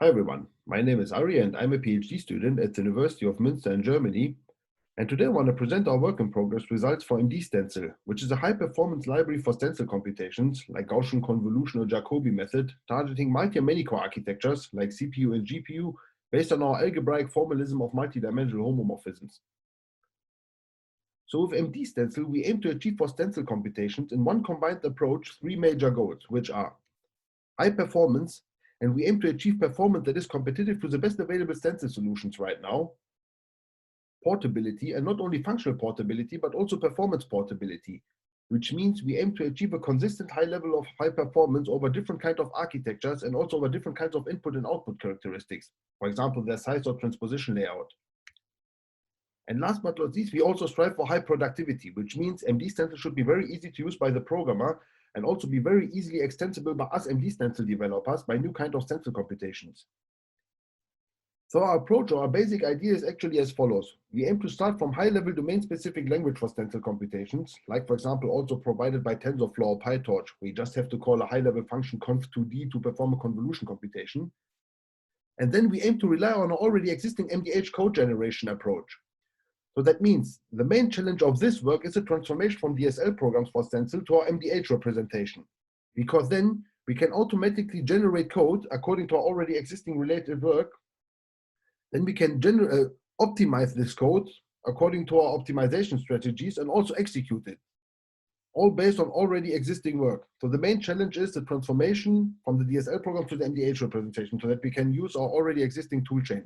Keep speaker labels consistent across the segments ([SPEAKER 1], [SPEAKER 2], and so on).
[SPEAKER 1] Hi everyone, my name is Ari and I'm a PhD student at the University of Münster in Germany. And today I want to present our work in progress results for MD Stencil, which is a high-performance library for stencil computations like Gaussian convolution or Jacobi method, targeting multi- and many-core architectures like CPU and GPU based on our algebraic formalism of multidimensional homomorphisms. So with MD Stencil, we aim to achieve for stencil computations in one combined approach three major goals, which are high performance, and we aim to achieve performance that is competitive to the best available stencil solutions right now. Portability, and not only functional portability, but also performance portability, which means we aim to achieve a consistent high level of high performance over different kinds of architectures and also over different kinds of input and output characteristics, for example, their size or transposition layout. And last but not least, we also strive for high productivity, which means MD Stencil should be very easy to use by the programmer and also be very easily extensible by us MD Stencil developers by new kind of stencil computations. So our approach or our basic idea is actually as follows. We aim to start from high-level domain-specific language for stencil computations, like for example also provided by TensorFlow or PyTorch, where you just have to call a high-level function conv2d to perform a convolution computation. And then we aim to rely on an already existing MDH code generation approach. So that means the main challenge of this work is a transformation from DSL programs for stencil to our MDH representation, because then we can automatically generate code according to our already existing related work. Then we can optimize this code according to our optimization strategies and also execute it, all based on already existing work. So the main challenge is the transformation from the DSL program to the MDH representation so that we can use our already existing toolchain.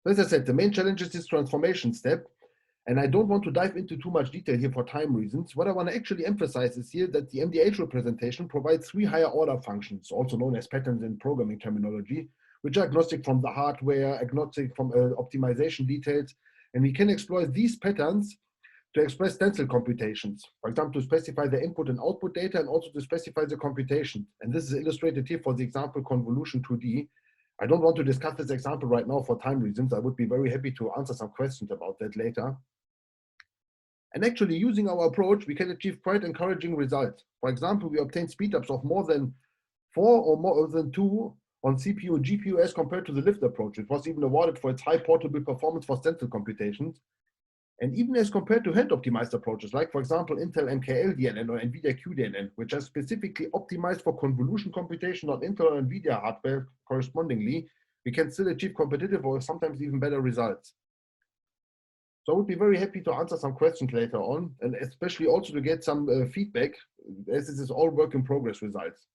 [SPEAKER 1] As I said, the main challenge is this transformation step, and I don't want to dive into too much detail here for time reasons. What I want to actually emphasize is here that the MDH representation provides three higher order functions, also known as patterns in programming terminology, which are agnostic from the hardware, agnostic from optimization details, and we can exploit these patterns to express stencil computations. For example, to specify the input and output data and also to specify the computation. And this is illustrated here for the example convolution 2D. I don't want to discuss this example right now for time reasons. I would be very happy to answer some questions about that later. And actually using our approach, we can achieve quite encouraging results. For example, we obtain speedups of more than 4 or more than 2 on CPU and GPU as compared to the lift approach. It was even awarded for its high portable performance for stencil computations. And even as compared to hand-optimized approaches, like for example, Intel MKL-DNN or NVIDIA QDNN, which are specifically optimized for convolution computation on Intel or NVIDIA hardware correspondingly, we can still achieve competitive or sometimes even better results. So I would be very happy to answer some questions later on, and especially also to get some feedback, as this is all work in progress results.